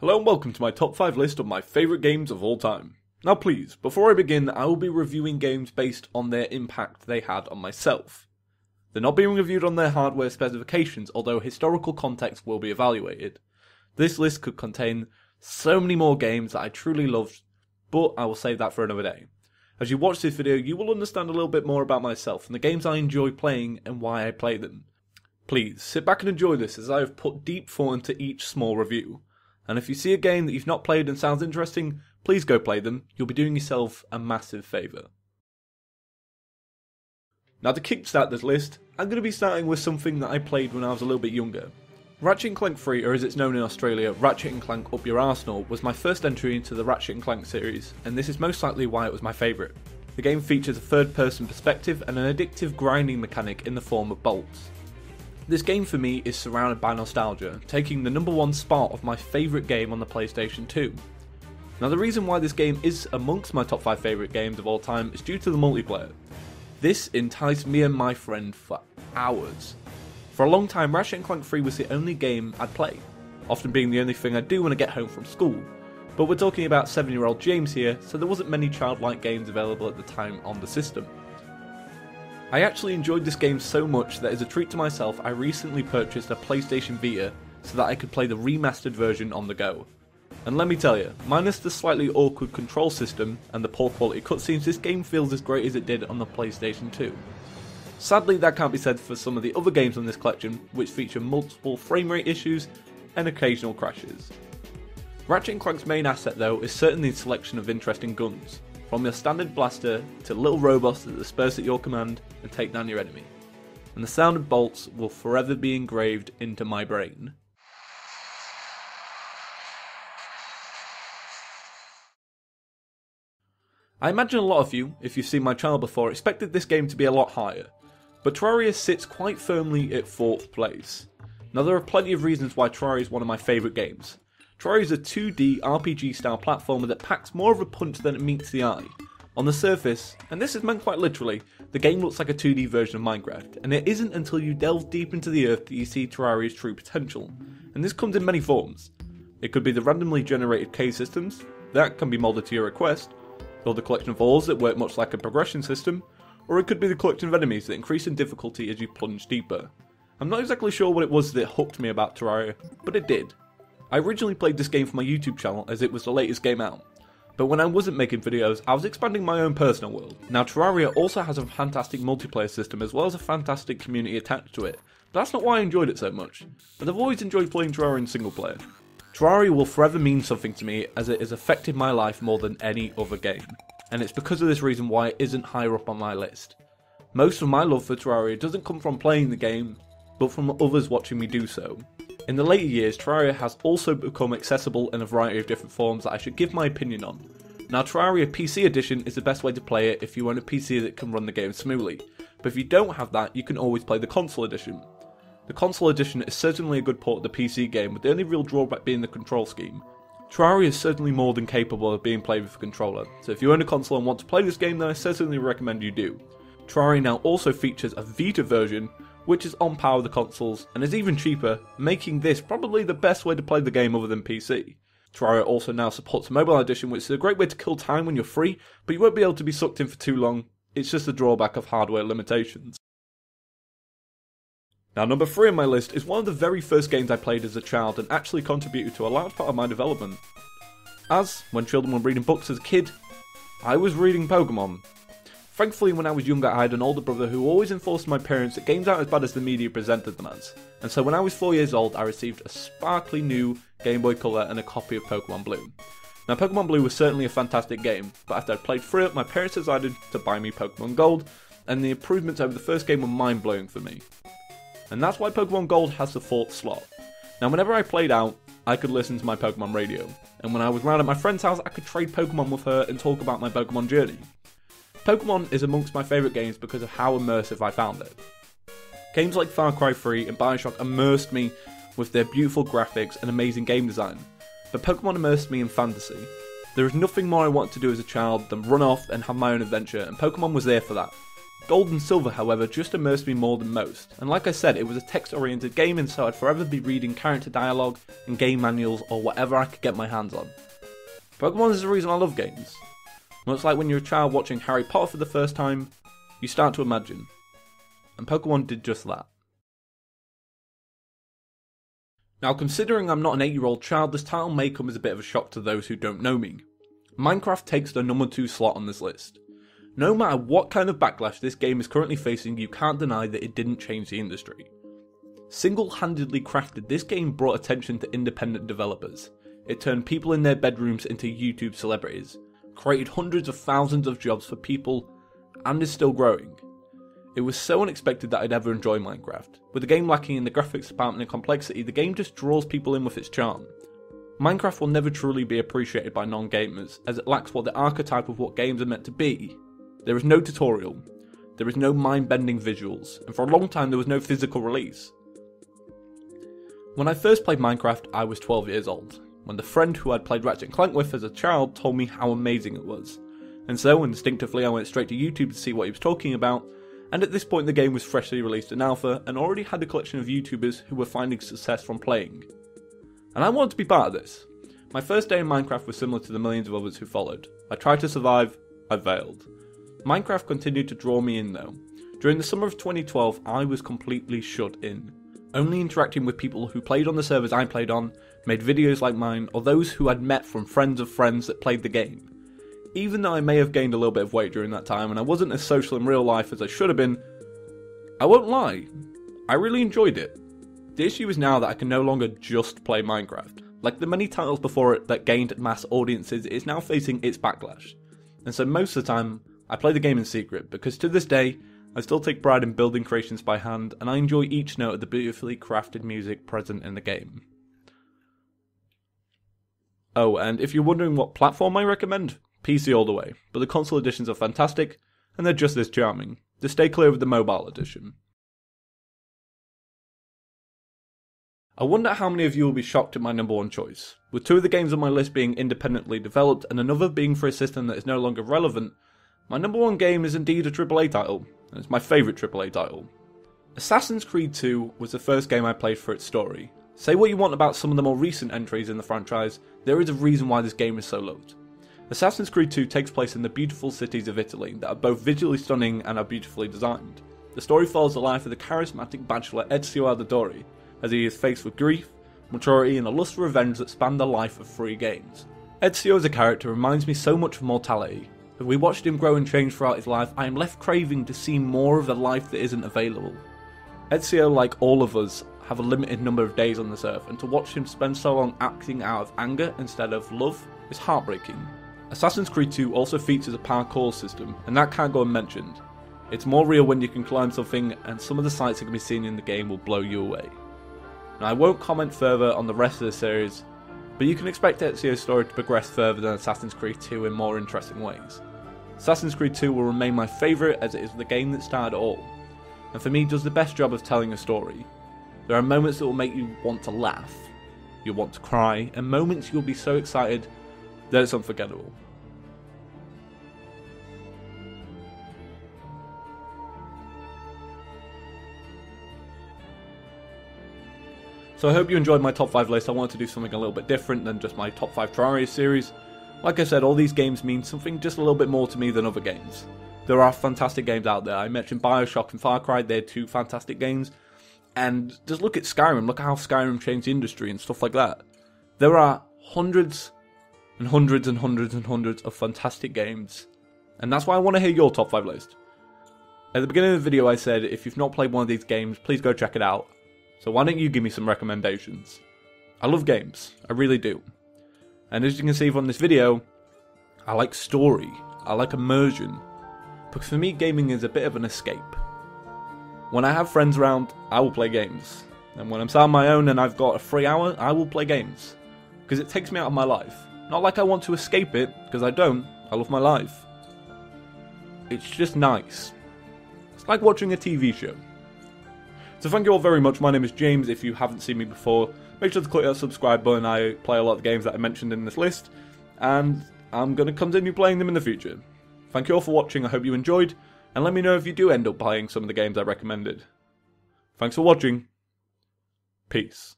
Hello and welcome to my top 5 list of my favourite games of all time. Now please, before I begin, I will be reviewing games based on their impact they had on myself. They're not being reviewed on their hardware specifications, although historical context will be evaluated. This list could contain so many more games that I truly loved, but I will save that for another day. As you watch this video, you will understand a little bit more about myself and the games I enjoy playing and why I play them. Please, sit back and enjoy this as I have put deep thought into each small review. And if you see a game that you've not played and sounds interesting, please go play them. You'll be doing yourself a massive favour. Now to kickstart this list, I'm going to be starting with something that I played when I was a little bit younger. Ratchet & Clank 3, or as it's known in Australia, Ratchet & Clank Up Your Arsenal, was my first entry into the Ratchet & Clank series, and this is most likely why it was my favourite. The game features a third-person perspective and an addictive grinding mechanic in the form of bolts. This game for me is surrounded by nostalgia, taking the #1 spot of my favourite game on the PlayStation 2. Now the reason why this game is amongst my top 5 favourite games of all time is due to the multiplayer. This enticed me and my friend for hours. For a long time, Ratchet & Clank 3 was the only game I'd play, often being the only thing I'd do when I get home from school. But we're talking about 7-year-old James here, so there wasn't many childlike games available at the time on the system. I actually enjoyed this game so much that as a treat to myself I recently purchased a PlayStation Vita so that I could play the remastered version on the go. And let me tell you, minus the slightly awkward control system and the poor quality cutscenes, this game feels as great as it did on the PlayStation 2. Sadly that can't be said for some of the other games in this collection, which feature multiple frame rate issues and occasional crashes. Ratchet & Clank's main asset though is certainly the selection of interesting guns. From your standard blaster to little robots that disperse at your command and take down your enemy. And the sound of bolts will forever be engraved into my brain. I imagine a lot of you, if you've seen my channel before, expected this game to be a lot higher, but Terraria sits quite firmly at 4th place. Now there are plenty of reasons why Terraria is one of my favourite games. Terraria is a 2D RPG style platformer that packs more of a punch than it meets the eye. On the surface, and this is meant quite literally, the game looks like a 2D version of Minecraft, and it isn't until you delve deep into the earth that you see Terraria's true potential, and this comes in many forms. It could be the randomly generated cave systems, that can be molded to your request, or the collection of ores that work much like a progression system, or it could be the collection of enemies that increase in difficulty as you plunge deeper. I'm not exactly sure what it was that hooked me about Terraria, but it did. I originally played this game for my YouTube channel as it was the latest game out, but when I wasn't making videos I was expanding my own personal world. Now Terraria also has a fantastic multiplayer system as well as a fantastic community attached to it, but that's not why I enjoyed it so much, but I've always enjoyed playing Terraria in single player. Terraria will forever mean something to me as it has affected my life more than any other game, and it's because of this reason why it isn't higher up on my list. Most of my love for Terraria doesn't come from playing the game, but from others watching me do so. In the later years, Terraria has also become accessible in a variety of different forms that I should give my opinion on. Now Terraria PC Edition is the best way to play it if you own a PC that can run the game smoothly, but if you don't have that, you can always play the console edition. The console edition is certainly a good port of the PC game, with the only real drawback being the control scheme. Terraria is certainly more than capable of being played with a controller, so if you own a console and want to play this game then I certainly recommend you do. Terraria now also features a Vita version, which is on par with the consoles and is even cheaper, making this probably the best way to play the game other than PC. Terraria also now supports a mobile edition, which is a great way to kill time when you're free, but you won't be able to be sucked in for too long. It's just a drawback of hardware limitations. Now number 3 on my list is one of the very first games I played as a child and actually contributed to a large part of my development. As, when children were reading books as a kid, I was reading Pokemon. Thankfully when I was younger I had an older brother who always enforced my parents that games aren't as bad as the media presented them as, and so when I was 4 years old I received a sparkly new Game Boy Color and a copy of Pokemon Blue. Now Pokemon Blue was certainly a fantastic game, but after I'd played through it my parents decided to buy me Pokemon Gold, and the improvements over the first game were mind blowing for me. And that's why Pokemon Gold has the 4th slot. Now whenever I played out, I could listen to my Pokemon radio, and when I was round at my friend's house I could trade Pokemon with her and talk about my Pokemon journey. Pokemon is amongst my favourite games because of how immersive I found it. Games like Far Cry 3 and Bioshock immersed me with their beautiful graphics and amazing game design, but Pokemon immersed me in fantasy. There is nothing more I wanted to do as a child than run off and have my own adventure, and Pokemon was there for that. Gold and Silver, however, just immersed me more than most, and like I said, it was a text-oriented game, and so I'd forever be reading character dialogue and game manuals or whatever I could get my hands on. Pokemon is the reason I love games. Much like when you're a child watching Harry Potter for the first time, you start to imagine. And Pokemon did just that. Now, considering I'm not an 8-year-old child, this title may come as a bit of a shock to those who don't know me. Minecraft takes the number 2 slot on this list. No matter what kind of backlash this game is currently facing, you can't deny that it didn't change the industry. Single-handedly crafted, this game brought attention to independent developers. It turned people in their bedrooms into YouTube celebrities, created hundreds of thousands of jobs for people, and is still growing. It was so unexpected that I'd ever enjoy Minecraft. With the game lacking in the graphics department and complexity, the game just draws people in with its charm. Minecraft will never truly be appreciated by non-gamers, as it lacks what the archetype of what games are meant to be. There is no tutorial, there is no mind-bending visuals, and for a long time there was no physical release. When I first played Minecraft, I was 12 years old, when the friend who I'd played Ratchet & Clank with as a child told me how amazing it was. And so, instinctively, I went straight to YouTube to see what he was talking about, and at this point the game was freshly released in alpha, and already had a collection of YouTubers who were finding success from playing. And I wanted to be part of this. My first day in Minecraft was similar to the millions of others who followed. I tried to survive, I failed. Minecraft continued to draw me in though. During the summer of 2012, I was completely shut in. Only interacting with people who played on the servers I played on, made videos like mine, or those who I'd met from friends of friends that played the game. Even though I may have gained a little bit of weight during that time and I wasn't as social in real life as I should have been, I won't lie, I really enjoyed it. The issue is now that I can no longer just play Minecraft. Like the many titles before it that gained mass audiences, it's now facing its backlash. And so most of the time, I play the game in secret, because to this day, I still take pride in building creations by hand, and I enjoy each note of the beautifully crafted music present in the game. Oh, and if you're wondering what platform I recommend, PC all the way, but the console editions are fantastic, and they're just as charming. Just stay clear of the mobile edition. I wonder how many of you will be shocked at my number 1 choice. With 2 of the games on my list being independently developed, and another being for a system that is no longer relevant, my number 1 game is indeed a AAA title, and it's my favourite AAA title. Assassin's Creed 2 was the first game I played for its story. Say what you want about some of the more recent entries in the franchise, there is a reason why this game is so loved. Assassin's Creed 2 takes place in the beautiful cities of Italy that are both visually stunning and are beautifully designed. The story follows the life of the charismatic bachelor Ezio Auditore, as he is faced with grief, maturity and a lust for revenge that span the life of 3 games. Ezio as a character reminds me so much of mortality. As we watched him grow and change throughout his life, I am left craving to see more of the life that isn't available. Ezio, like all of us, have a limited number of days on this earth, and to watch him spend so long acting out of anger instead of love is heartbreaking. Assassin's Creed 2 also features a parkour system, and that can't go unmentioned. It's more real when you can climb something, and some of the sights that can be seen in the game will blow you away. Now I won't comment further on the rest of the series, but you can expect Ezio's story to progress further than Assassin's Creed 2 in more interesting ways. Assassin's Creed 2 will remain my favourite as it is the game that started it all, and for me does the best job of telling a story. There are moments that will make you want to laugh, you'll want to cry, and moments you'll be so excited that it's unforgettable. So I hope you enjoyed my top 5 list. I wanted to do something a little bit different than just my top 5 TERRARIA series. Like I said, all these games mean something just a little bit more to me than other games. There are fantastic games out there. I mentioned BioShock and Far Cry, they're 2 fantastic games. And just look at Skyrim, look at how Skyrim changed the industry and stuff like that. There are hundreds and hundreds and hundreds and hundreds of fantastic games. And that's why I want to hear your top 5 list. At the beginning of the video I said, if you've not played one of these games, please go check it out. So why don't you give me some recommendations? I love games, I really do. And as you can see from this video, I like story, I like immersion. Because for me, gaming is a bit of an escape. When I have friends around, I will play games. And when I'm sat on my own and I've got a free hour, I will play games. Because it takes me out of my life. Not like I want to escape it, because I don't. I love my life. It's just nice. It's like watching a TV show. So thank you all very much. My name is James. If you haven't seen me before, make sure to click that subscribe button. I play a lot of games that I mentioned in this list, and I'm going to continue playing them in the future. Thank you all for watching. I hope you enjoyed, and let me know if you do end up buying some of the games I recommended. Thanks for watching. Peace.